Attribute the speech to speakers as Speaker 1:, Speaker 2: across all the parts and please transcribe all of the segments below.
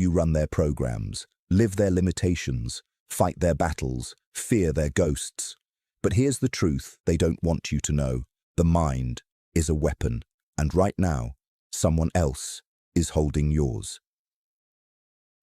Speaker 1: you run their programs, live their limitations, fight their battles, fear their ghosts. But here's the truth they don't want you to know. The mind is a weapon, and right now, someone else is holding yours.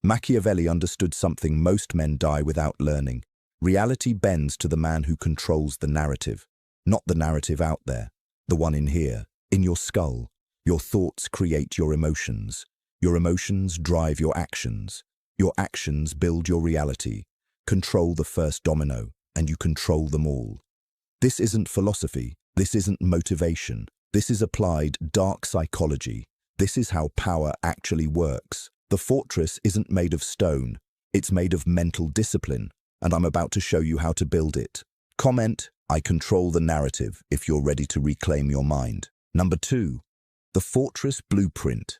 Speaker 1: Machiavelli understood something most men die without learning. Reality bends to the man who controls the narrative, not the narrative out there, the one in here, in your skull. Your thoughts create your emotions. Your emotions drive your actions. Your actions build your reality. Control the first domino, and you control them all. This isn't philosophy. This isn't motivation. This is applied dark psychology. This is how power actually works. The fortress isn't made of stone. It's made of mental discipline, and I'm about to show you how to build it. Comment, I control the narrative if you're ready to reclaim your mind. Number 2, the fortress blueprint.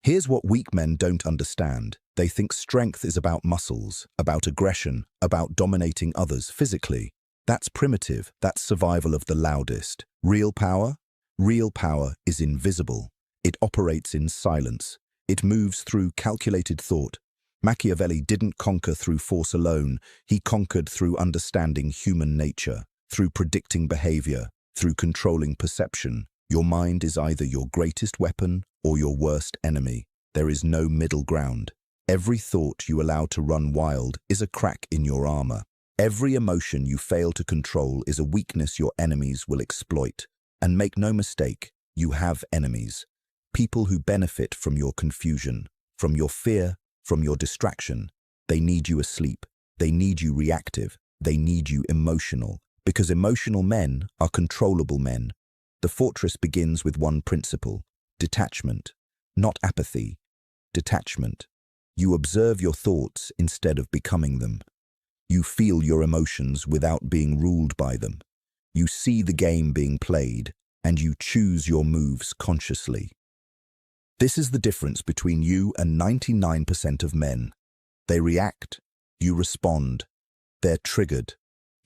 Speaker 1: Here's what weak men don't understand. They think strength is about muscles, about aggression, about dominating others physically. That's primitive. That's survival of the loudest. Real power? Real power is invisible. It operates in silence. It moves through calculated thought. Machiavelli didn't conquer through force alone. He conquered through understanding human nature, through predicting behavior, through controlling perception. Your mind is either your greatest weapon or your worst enemy. There is no middle ground. Every thought you allow to run wild is a crack in your armor. Every emotion you fail to control is a weakness your enemies will exploit. And make no mistake, you have enemies. People who benefit from your confusion, from your fear, from your distraction. They need you asleep. They need you reactive. They need you emotional. Because emotional men are controllable men. The fortress begins with one principle: detachment, not apathy. Detachment. You observe your thoughts instead of becoming them. You feel your emotions without being ruled by them. You see the game being played, and you choose your moves consciously. This is the difference between you and 99% of men. They react, you respond. They're triggered,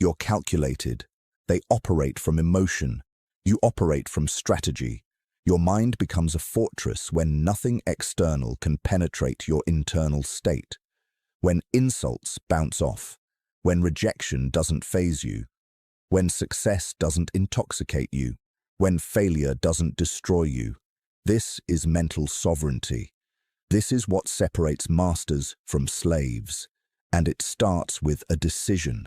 Speaker 1: you're calculated. They operate from emotion, you operate from strategy. Your mind becomes a fortress when nothing external can penetrate your internal state. When insults bounce off, when rejection doesn't faze you, when success doesn't intoxicate you, when failure doesn't destroy you. This is mental sovereignty. This is what separates masters from slaves. And it starts with a decision.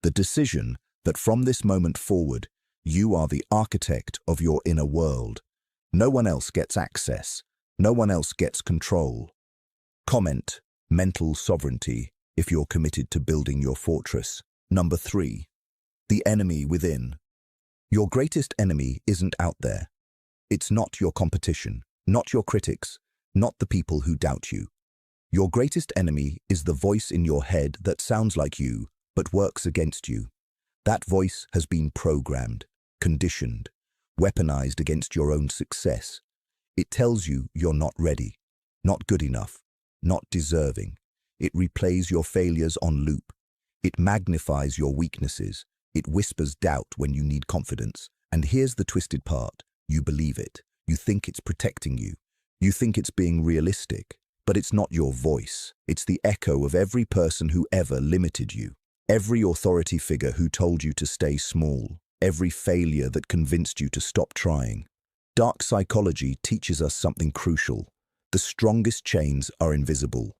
Speaker 1: The decision that from this moment forward, you are the architect of your inner world. No one else gets access. No one else gets control. Comment, mental sovereignty, if you're committed to building your fortress. Number 3, the enemy within. Your greatest enemy isn't out there. It's not your competition, not your critics, not the people who doubt you. Your greatest enemy is the voice in your head that sounds like you, but works against you. That voice has been programmed, conditioned, weaponized against your own success. It tells you you're not ready, not good enough, not deserving. It replays your failures on loop. It magnifies your weaknesses. It whispers doubt when you need confidence. And here's the twisted part. You believe it. You think it's protecting you. You think it's being realistic. But it's not your voice. It's the echo of every person who ever limited you. Every authority figure who told you to stay small. Every failure that convinced you to stop trying. Dark psychology teaches us something crucial. The strongest chains are invisible.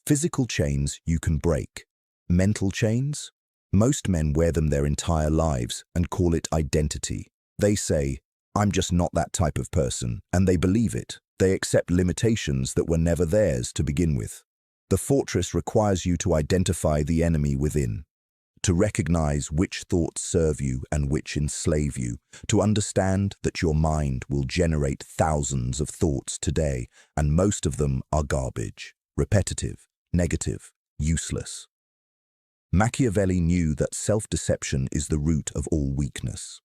Speaker 1: Physical chains you can break. Mental chains? Most men wear them their entire lives and call it identity. They say, I'm just not that type of person, and they believe it. They accept limitations that were never theirs to begin with. The fortress requires you to identify the enemy within, to recognize which thoughts serve you and which enslave you, to understand that your mind will generate thousands of thoughts today, and most of them are garbage, repetitive, negative, useless. Machiavelli knew that self-deception is the root of all weakness.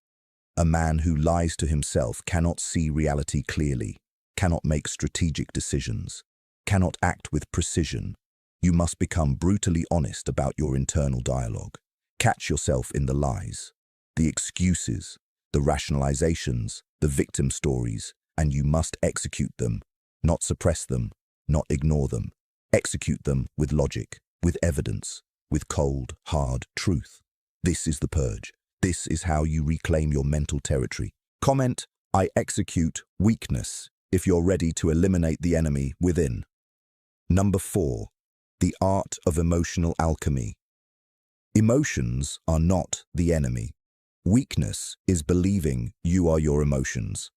Speaker 1: A man who lies to himself cannot see reality clearly, cannot make strategic decisions, cannot act with precision. You must become brutally honest about your internal dialogue. Catch yourself in the lies, the excuses, the rationalizations, the victim stories, and you must execute them, not suppress them, not ignore them. Execute them with logic, with evidence, with cold, hard truth. This is the purge. This is how you reclaim your mental territory. Comment, I execute weakness if you're ready to eliminate the enemy within. Number 4, the art of emotional alchemy. Emotions are not the enemy. Weakness is believing you are your emotions.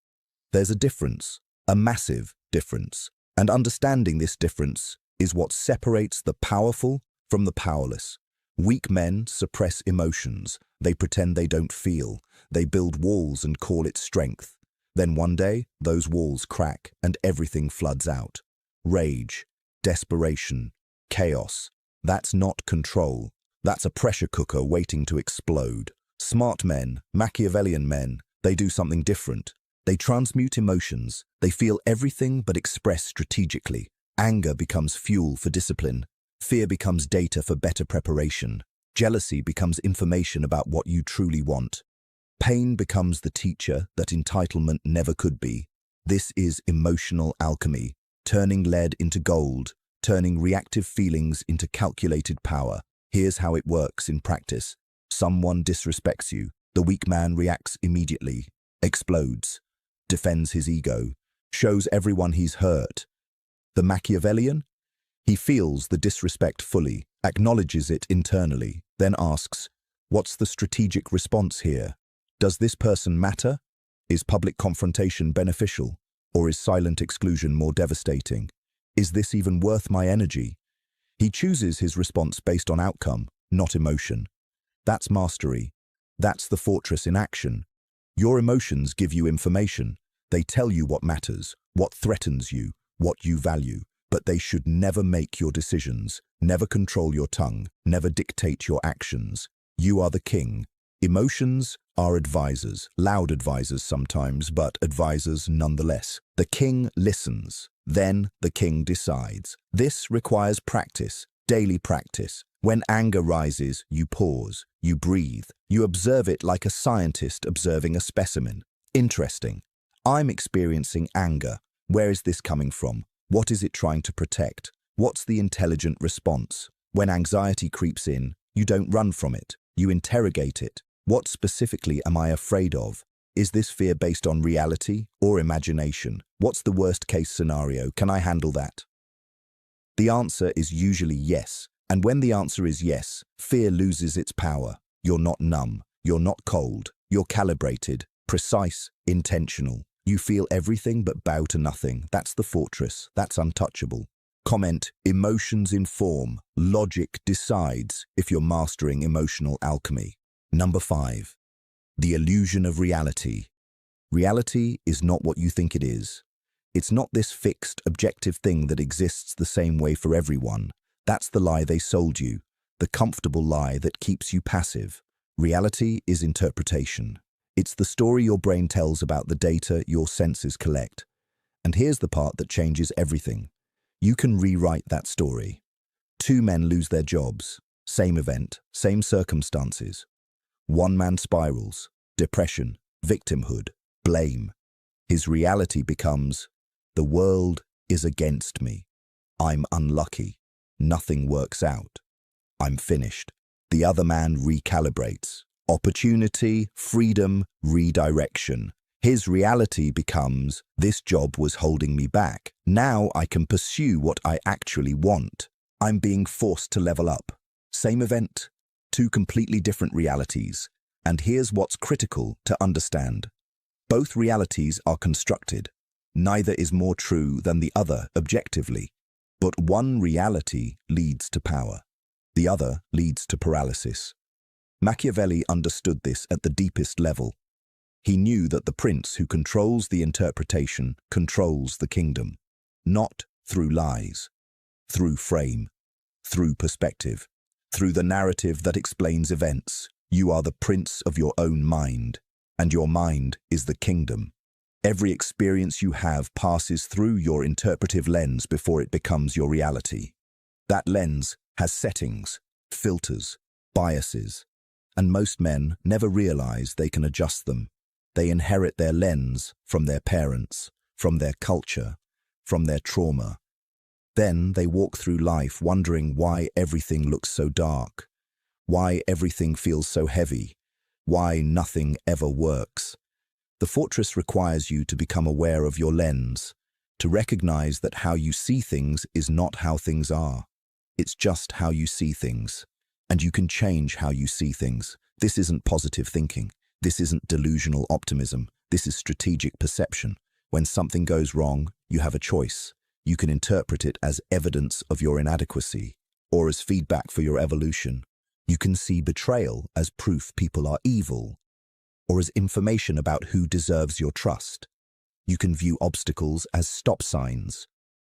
Speaker 1: There's a difference, a massive difference, and understanding this difference is what separates the powerful from the powerless. Weak men suppress emotions. They pretend they don't feel. They build walls and call it strength. Then one day, those walls crack and everything floods out. Rage, desperation, chaos. That's not control. That's a pressure cooker waiting to explode. Smart men, Machiavellian men, they do something different. They transmute emotions. They feel everything but express strategically. Anger becomes fuel for discipline. Fear becomes data for better preparation. Jealousy becomes information about what you truly want. Pain becomes the teacher that entitlement never could be. This is emotional alchemy, turning lead into gold, turning reactive feelings into calculated power. Here's how it works in practice. Someone disrespects you. The weak man reacts immediately, explodes, defends his ego, shows everyone he's hurt. The Machiavellian? He feels the disrespect fully, acknowledges it internally, then asks, what's the strategic response here? Does this person matter? Is public confrontation beneficial? Or is silent exclusion more devastating? Is this even worth my energy? He chooses his response based on outcome, not emotion. That's mastery. That's the fortress in action. Your emotions give you information. They tell you what matters, what threatens you, what you value. But they should never make your decisions, never control your tongue, never dictate your actions. You are the king. Emotions are advisors, loud advisors sometimes, but advisors nonetheless. The king listens, then the king decides. This requires practice, daily practice. When anger rises, you pause, you breathe, you observe it like a scientist observing a specimen. Interesting. I'm experiencing anger. Where is this coming from? What is it trying to protect? What's the intelligent response? When anxiety creeps in, you don't run from it. You interrogate it. What specifically am I afraid of? Is this fear based on reality or imagination? What's the worst-case scenario? Can I handle that? The answer is usually yes. And when the answer is yes, fear loses its power. You're not numb. You're not cold. You're calibrated, precise, intentional. You feel everything but bow to nothing. That's the fortress. That's untouchable. Comment, emotions inform. Logic decides if you're mastering emotional alchemy. Number 5, the illusion of reality. Reality is not what you think it is. It's not this fixed, objective thing that exists the same way for everyone. That's the lie they sold you, the comfortable lie that keeps you passive. Reality is interpretation. It's the story your brain tells about the data your senses collect. And here's the part that changes everything. You can rewrite that story. 2 men lose their jobs. Same event, same circumstances. One man spirals. Depression, victimhood, blame. His reality becomes, the world is against me. I'm unlucky. Nothing works out. I'm finished. The other man recalibrates. Opportunity, freedom, redirection. His reality becomes, this job was holding me back. Now I can pursue what I actually want. I'm being forced to level up. Same event, 2 completely different realities. And here's what's critical to understand. Both realities are constructed. Neither is more true than the other objectively. But one reality leads to power. The other leads to paralysis. Machiavelli understood this at the deepest level. He knew that the prince who controls the interpretation controls the kingdom, not through lies, through frame, through perspective, through the narrative that explains events. You are the prince of your own mind, and your mind is the kingdom. Every experience you have passes through your interpretive lens before it becomes your reality. That lens has settings, filters, biases, and most men never realize they can adjust them. They inherit their lens from their parents, from their culture, from their trauma. Then they walk through life wondering why everything looks so dark, why everything feels so heavy, why nothing ever works. The fortress requires you to become aware of your lens, to recognize that how you see things is not how things are. It's just how you see things. And you can change how you see things. This isn't positive thinking. This isn't delusional optimism. This is strategic perception. When something goes wrong, you have a choice. You can interpret it as evidence of your inadequacy or as feedback for your evolution. You can see betrayal as proof people are evil or as information about who deserves your trust. You can view obstacles as stop signs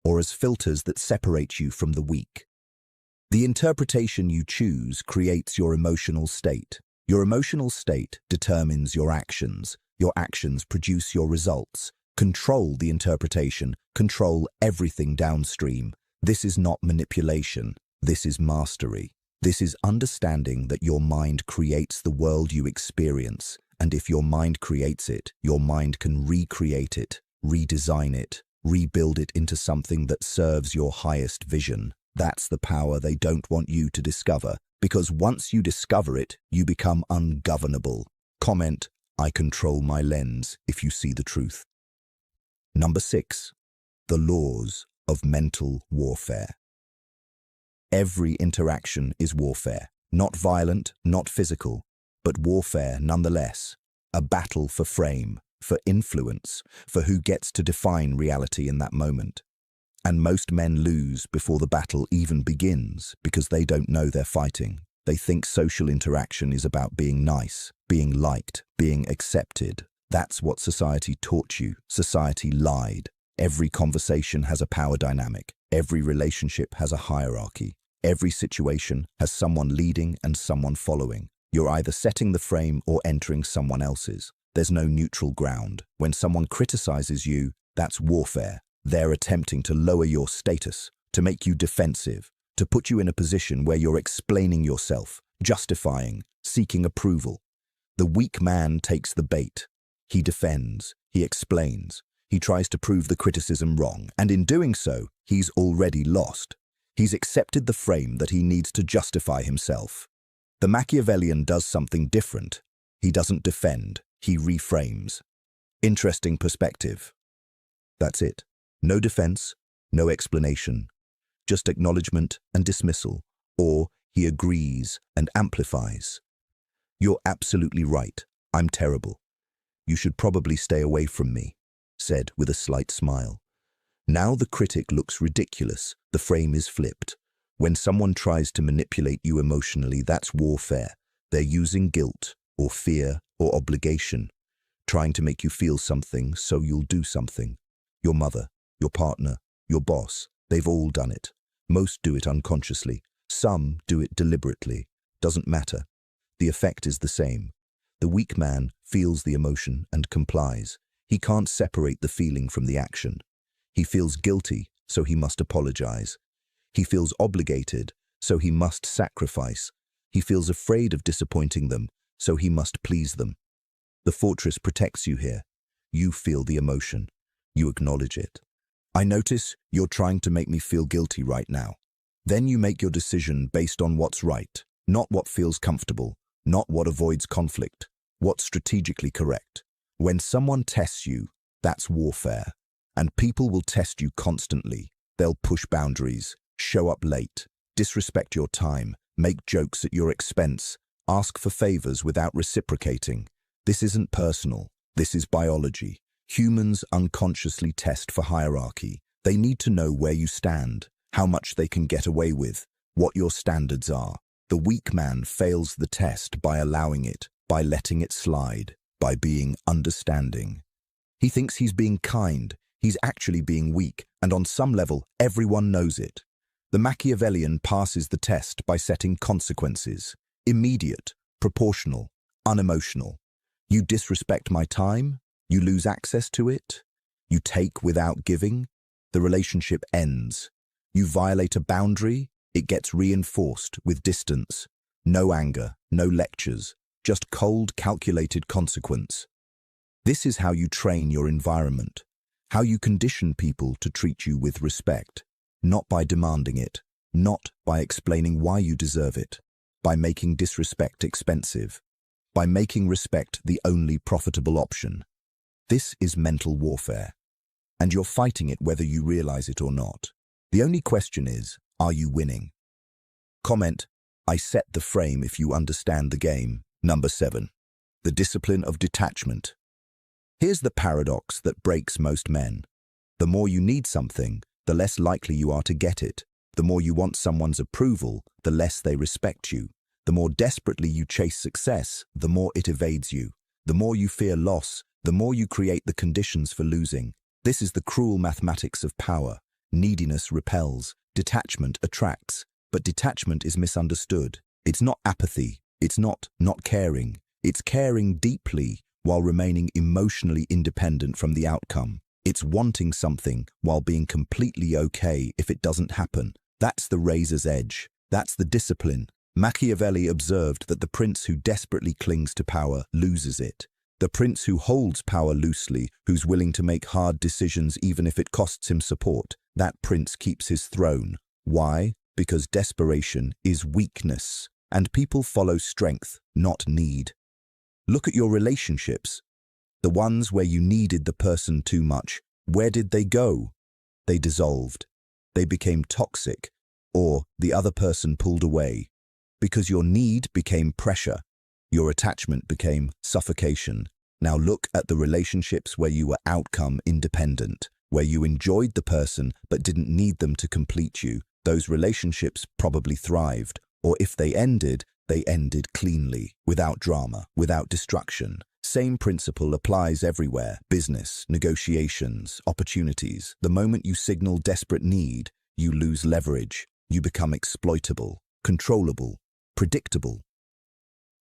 Speaker 1: or as filters that separate you from the weak. The interpretation you choose creates your emotional state. Your emotional state determines your actions. Your actions produce your results. Control the interpretation. Control everything downstream. This is not manipulation. This is mastery. This is understanding that your mind creates the world you experience. And if your mind creates it, your mind can recreate it, redesign it, rebuild it into something that serves your highest vision. That's the power they don't want you to discover, because once you discover it, you become ungovernable. Comment, I control my lens if you see the truth. Number 6. The laws of mental warfare. Every interaction is warfare, not violent, not physical, but warfare nonetheless. A battle for frame, for influence, for who gets to define reality in that moment. And most men lose before the battle even begins because they don't know they're fighting. They think social interaction is about being nice, being liked, being accepted. That's what society taught you. Society lied. Every conversation has a power dynamic. Every relationship has a hierarchy. Every situation has someone leading and someone following. You're either setting the frame or entering someone else's. There's no neutral ground. When someone criticizes you, that's warfare. They're attempting to lower your status, to make you defensive, to put you in a position where you're explaining yourself, justifying, seeking approval. The weak man takes the bait. He defends, he explains, he tries to prove the criticism wrong, and in doing so, he's already lost. He's accepted the frame that he needs to justify himself. The Machiavellian does something different. He doesn't defend, he reframes. Interesting perspective. That's it. No defense, no explanation, just acknowledgement and dismissal, or he agrees and amplifies. You're absolutely right. I'm terrible. You should probably stay away from me, said with a slight smile. Now the critic looks ridiculous. The frame is flipped. When someone tries to manipulate you emotionally, that's warfare. They're using guilt or fear or obligation, trying to make you feel something so you'll do something. Your mother, your partner, your boss, they've all done it. Most do it unconsciously. Some do it deliberately. Doesn't matter. The effect is the same. The weak man feels the emotion and complies. He can't separate the feeling from the action. He feels guilty, so he must apologize. He feels obligated, so he must sacrifice. He feels afraid of disappointing them, so he must please them. The fortress protects you here. You feel the emotion. You acknowledge it. I notice you're trying to make me feel guilty right now. Then you make your decision based on what's right, not what feels comfortable, not what avoids conflict, what's strategically correct. When someone tests you, that's warfare. And people will test you constantly. They'll push boundaries, show up late, disrespect your time, make jokes at your expense, ask for favors without reciprocating. This isn't personal. This is biology. Humans unconsciously test for hierarchy. They need to know where you stand, how much they can get away with, what your standards are. The weak man fails the test by allowing it, by letting it slide, by being understanding. He thinks he's being kind. He's actually being weak, and on some level, everyone knows it. The Machiavellian passes the test by setting consequences. Immediate, proportional, unemotional. You disrespect my time, you lose access to it. You take without giving, the relationship ends. You violate a boundary, it gets reinforced with distance. No anger, no lectures, just cold, calculated consequence. This is how you train your environment, how you condition people to treat you with respect. not by demanding it, not by explaining why you deserve it, by making disrespect expensive, by making respect the only profitable option. This is mental warfare, and you're fighting it whether you realize it or not. The only question is, are you winning? Comment, I set the frame if you understand the game. Number 7. The discipline of detachment. Here's the paradox that breaks most men. The more you need something, the less likely you are to get it. The more you want someone's approval, the less they respect you. The more desperately you chase success, the more it evades you. The more you fear loss, the more you create the conditions for losing. This is the cruel mathematics of power. Neediness repels, detachment attracts, but detachment is misunderstood. It's not apathy, it's not caring. It's caring deeply while remaining emotionally independent from the outcome. It's wanting something while being completely okay if it doesn't happen. That's the razor's edge. That's the discipline. Machiavelli observed that the prince who desperately clings to power loses it. The prince who holds power loosely, who's willing to make hard decisions even if it costs him support, that prince keeps his throne. Why? Because desperation is weakness, and people follow strength, not need. Look at your relationships. The ones where you needed the person too much, where did they go? They dissolved. They became toxic, or the other person pulled away. Because your need became pressure, your attachment became suffocation. Now look at the relationships where you were outcome independent, where you enjoyed the person but didn't need them to complete you. Those relationships probably thrived, or if they ended cleanly, without drama, without destruction. Same principle applies everywhere. Business, negotiations, opportunities. The moment you signal desperate need, you lose leverage. You become exploitable, controllable, predictable.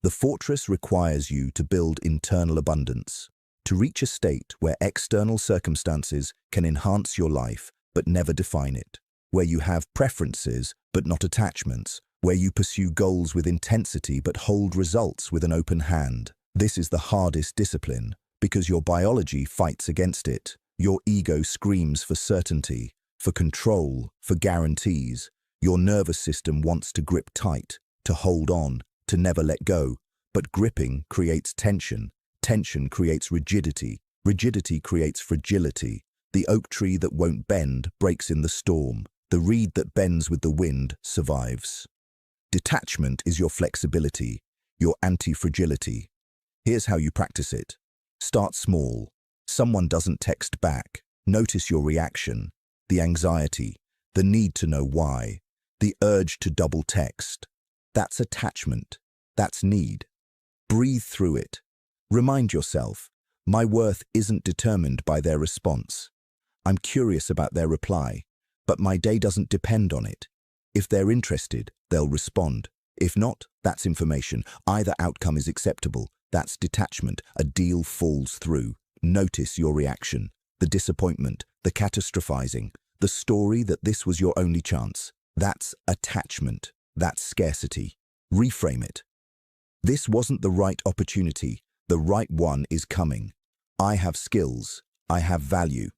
Speaker 1: The fortress requires you to build internal abundance, to reach a state where external circumstances can enhance your life but never define it, where you have preferences but not attachments, where you pursue goals with intensity but hold results with an open hand. This is the hardest discipline because your biology fights against it. Your ego screams for certainty, for control, for guarantees. Your nervous system wants to grip tight, to hold on, to never let go. But gripping creates tension. Tension creates rigidity. Rigidity creates fragility. The oak tree that won't bend breaks in the storm. The reed that bends with the wind survives. Detachment is your flexibility, your anti-fragility. Here's how you practice it. Start small. Someone doesn't text back. Notice your reaction, the anxiety, the need to know why, the urge to double text. That's attachment. That's need. Breathe through it. Remind yourself, my worth isn't determined by their response. I'm curious about their reply, but my day doesn't depend on it. If they're interested, they'll respond. If not, that's information. Either outcome is acceptable. That's detachment. A deal falls through. Notice your reaction. The disappointment, the catastrophizing, the story that this was your only chance. That's attachment. That's scarcity. Reframe it. This wasn't the right opportunity. The right one is coming. I have skills. I have value.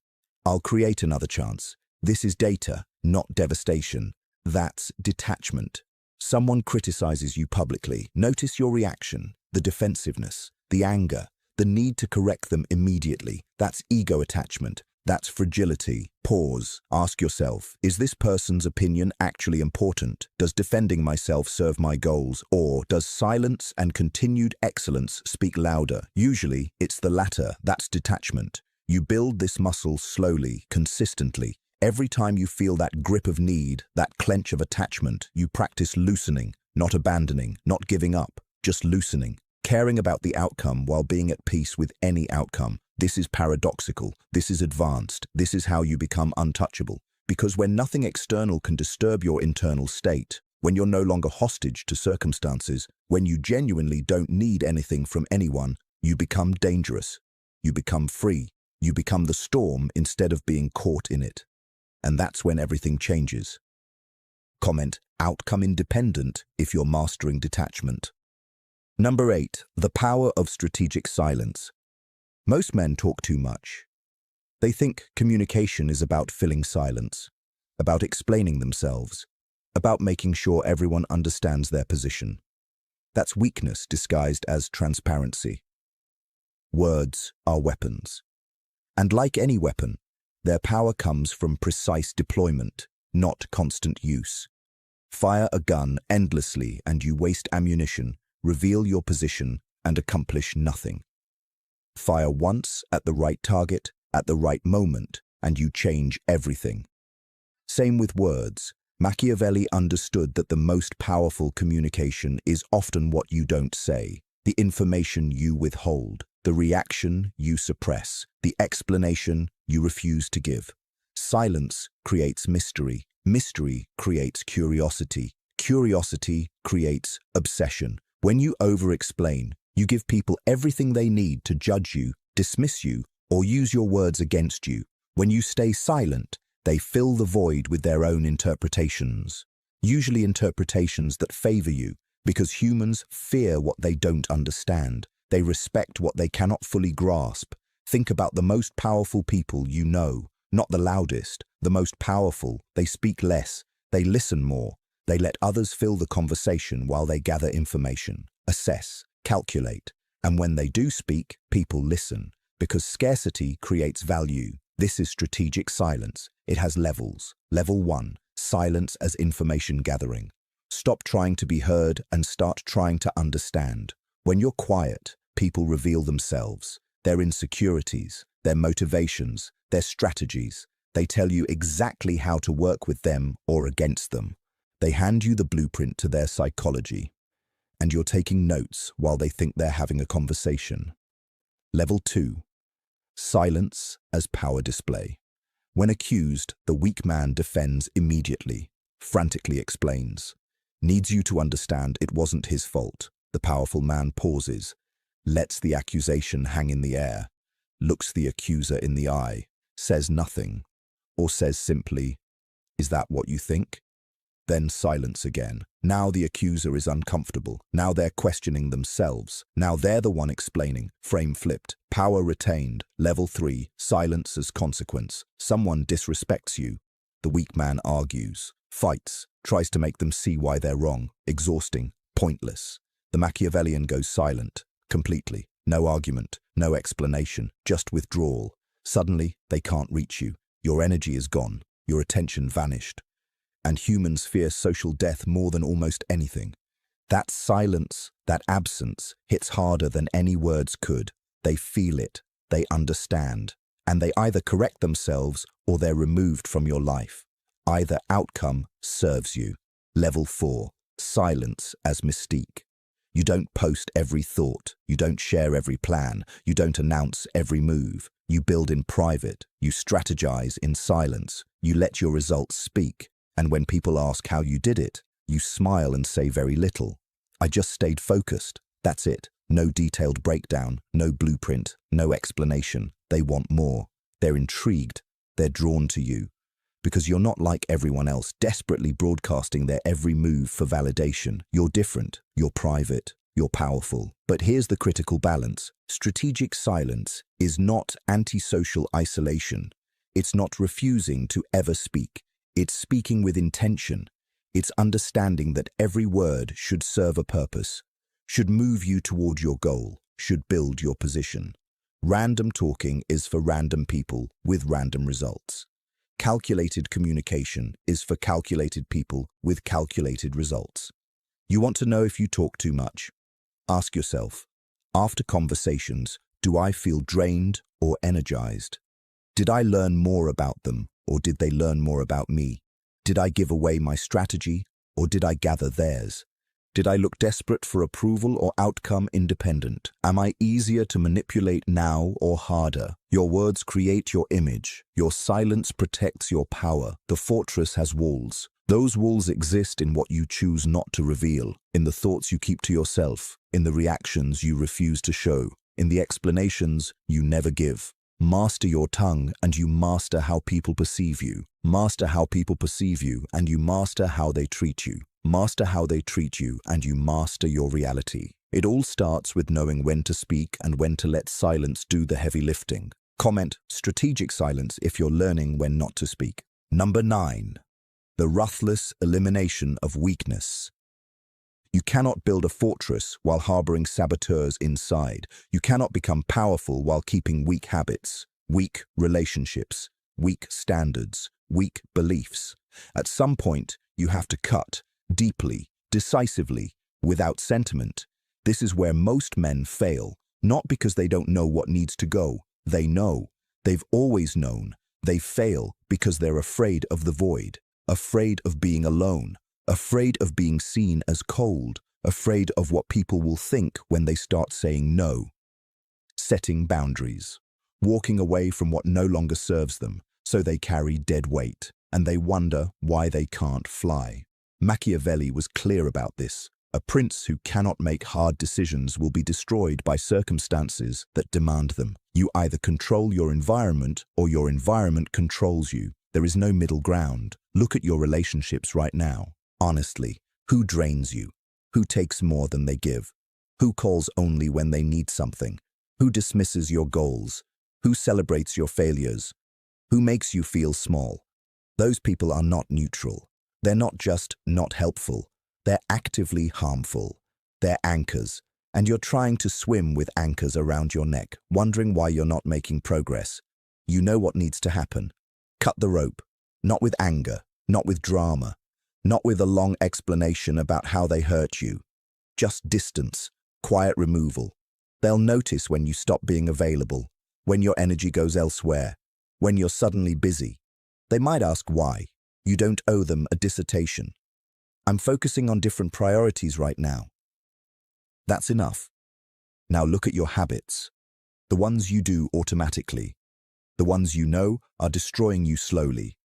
Speaker 1: I'll create another chance. This is data, not devastation. That's detachment. Someone criticizes you publicly. Notice your reaction, the defensiveness, the anger, the need to correct them immediately. That's ego attachment. That's fragility. Pause. Ask yourself, is this person's opinion actually important? Does defending myself serve my goals? Or does silence and continued excellence speak louder? Usually, it's the latter. That's detachment. You build this muscle slowly, consistently. Every time you feel that grip of need, that clench of attachment, you practice loosening, not abandoning, not giving up, just loosening. Caring about the outcome while being at peace with any outcome. This is paradoxical. This is advanced. This is how you become untouchable. Because when nothing external can disturb your internal state, when you're no longer hostage to circumstances, when you genuinely don't need anything from anyone, you become dangerous. You become free. You become the storm instead of being caught in it. And that's when everything changes. Comment, outcome independent if you're mastering detachment. Number 8, the power of strategic silence. Most men talk too much. They think communication is about filling silence. about explaining themselves, about making sure everyone understands their position. That's weakness disguised as transparency. Words are weapons. And like any weapon, their power comes from precise deployment, not constant use. Fire a gun endlessly and you waste ammunition, reveal your position, and accomplish nothing. Fire once at the right target, at the right moment, and you change everything. Same with words. Machiavelli understood that the most powerful communication is often what you don't say, the information you withhold, the reaction you suppress, the explanation you refuse to give. Silence creates mystery. Mystery creates curiosity. Curiosity creates obsession. When you over-explain, you give people everything they need to judge you, dismiss you, or use your words against you. When you stay silent, they fill the void with their own interpretations, usually interpretations that favor you, because humans fear what they don't understand. They respect what they cannot fully grasp. Think about the most powerful people you know, not the loudest, the most powerful. They speak less, they listen more, they let others fill the conversation while they gather information, assess, calculate, and when they do speak, people listen, because scarcity creates value. This is strategic silence. It has levels. Level 1, silence as information gathering. Stop trying to be heard and start trying to understand. When you're quiet, people reveal themselves, their insecurities, their motivations, their strategies. They tell you exactly how to work with them or against them. They hand you the blueprint to their psychology, and you're taking notes while they think they're having a conversation. Level 2, silence as power display. When accused, the weak man defends immediately, frantically explains, needs you to understand it wasn't his fault. The powerful man pauses, lets the accusation hang in the air, looks the accuser in the eye, says nothing, or says simply, "Is that what you think?" Then silence again. Now the accuser is uncomfortable. Now they're questioning themselves. Now they're the one explaining. Frame flipped. Power retained. Level 3, silence as consequence. Someone disrespects you. The weak man argues, fights, tries to make them see why they're wrong. Exhausting, pointless. The Machiavellian goes silent, completely. No argument, no explanation, just withdrawal. Suddenly, they can't reach you. Your energy is gone. Your attention vanished. And humans fear social death more than almost anything. That silence, that absence, hits harder than any words could. They feel it, they understand, and they either correct themselves or they're removed from your life. Either outcome serves you. Level 4, silence as mystique. You don't post every thought, you don't share every plan, you don't announce every move. You build in private, you strategize in silence, you let your results speak. And when people ask how you did it, you smile and say very little. I just stayed focused. That's it. No detailed breakdown, no blueprint, no explanation. They want more. They're intrigued. They're drawn to you. Because you're not like everyone else, desperately broadcasting their every move for validation. You're different. You're private. You're powerful. But here's the critical balance. Strategic silence is not antisocial isolation. It's not refusing to ever speak. It's speaking with intention. It's understanding that every word should serve a purpose, should move you toward your goal, should build your position. Random talking is for random people with random results. Calculated communication is for calculated people with calculated results. You want to know if you talk too much? Ask yourself, after conversations, do I feel drained or energized? Did I learn more about them? Or did they learn more about me? Did I give away my strategy, or did I gather theirs? Did I look desperate for approval or outcome independent? Am I easier to manipulate now or harder? Your words create your image. Your silence protects your power. The fortress has walls. Those walls exist in what you choose not to reveal, in the thoughts you keep to yourself, in the reactions you refuse to show, in the explanations you never give. Master your tongue and you master how people perceive you. Master how people perceive you and you master how they treat you. Master how they treat you and you master your reality. It all starts with knowing when to speak and when to let silence do the heavy lifting. Comment strategic silence if you're learning when not to speak. Number 9. the ruthless elimination of weakness. You cannot build a fortress while harboring saboteurs inside. You cannot become powerful while keeping weak habits, weak relationships, weak standards, weak beliefs. At some point, you have to cut, deeply, decisively, without sentiment. This is where most men fail, not because they don't know what needs to go. They know. They've always known. They fail because they're afraid of the void, afraid of being alone, afraid of being seen as cold, afraid of what people will think when they start saying no. Setting boundaries, walking away from what no longer serves them, so they carry dead weight, and they wonder why they can't fly. Machiavelli was clear about this. A prince who cannot make hard decisions will be destroyed by circumstances that demand them. You either control your environment or your environment controls you. There is no middle ground. Look at your relationships right now. Honestly, who drains you? Who takes more than they give? Who calls only when they need something? Who dismisses your goals? Who celebrates your failures? Who makes you feel small? Those people are not neutral. They're not just not helpful. They're actively harmful. They're anchors, and you're trying to swim with anchors around your neck, wondering why you're not making progress. You know what needs to happen. Cut the rope, not with anger, not with drama, not with a long explanation about how they hurt you. Just distance, quiet removal. They'll notice when you stop being available, when your energy goes elsewhere, when you're suddenly busy. They might ask why. You don't owe them a dissertation. I'm focusing on different priorities right now. That's enough. Now look at your habits. The ones you do automatically. The ones you know are destroying you slowly.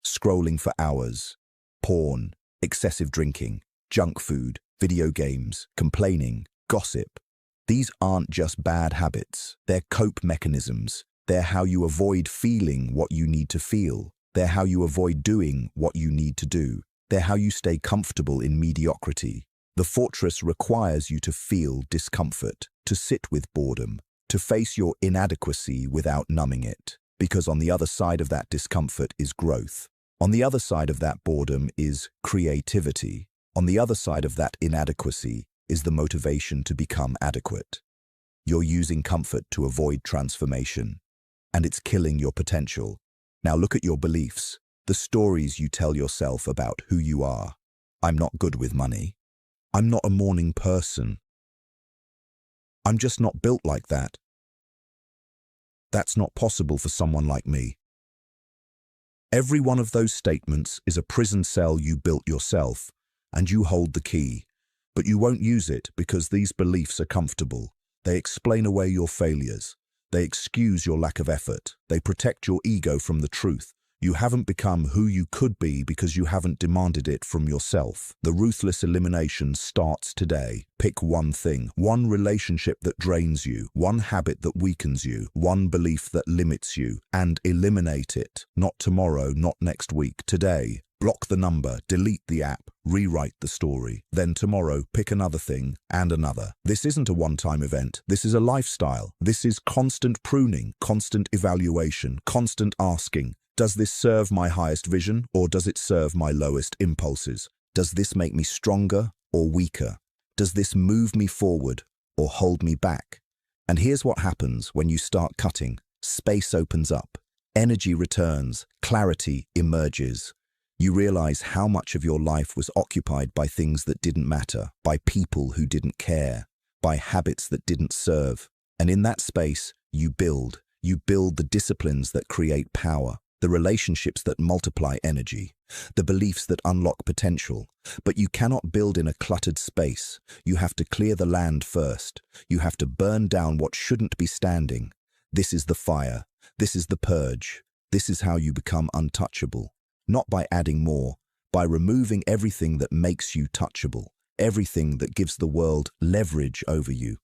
Speaker 1: Scrolling for hours. Porn. Excessive drinking. Junk food. Video games. Complaining. Gossip. These aren't just bad habits. They're cope mechanisms. They're how you avoid feeling what you need to feel. They're how you avoid doing what you need to do. They're how you stay comfortable in mediocrity. The fortress requires you to feel discomfort, to sit with boredom, to face your inadequacy without numbing it. Because on the other side of that discomfort is growth. On the other side of that boredom is creativity. On the other side of that inadequacy is the motivation to become adequate. You're using comfort to avoid transformation, and it's killing your potential. Now look at your beliefs. The stories you tell yourself about who you are. I'm not good with money. I'm not a morning person. I'm just not built like that. That's not possible for someone like me. Every one of those statements is a prison cell you built yourself, and you hold the key. But you won't use it because these beliefs are comfortable. They explain away your failures. They excuse your lack of effort. They protect your ego from the truth. You haven't become who you could be because you haven't demanded it from yourself. The ruthless elimination starts today. Pick one thing, one relationship that drains you, one habit that weakens you, one belief that limits you, and eliminate it. Not tomorrow, not next week, today. Block the number, delete the app, rewrite the story. Then tomorrow, pick another thing and another. This isn't a one-time event. This is a lifestyle. This is constant pruning, constant evaluation, constant asking. Does this serve my highest vision, or does it serve my lowest impulses? Does this make me stronger or weaker? Does this move me forward or hold me back? And here's what happens when you start cutting. Space opens up, energy returns, clarity emerges. You realize how much of your life was occupied by things that didn't matter, by people who didn't care, by habits that didn't serve. And in that space, you build the disciplines that create power, the relationships that multiply energy, the beliefs that unlock potential. But you cannot build in a cluttered space. You have to clear the land first. You have to burn down what shouldn't be standing. This is the fire. This is the purge. This is how you become untouchable. Not by adding more, by removing everything that makes you touchable, everything that gives the world leverage over you.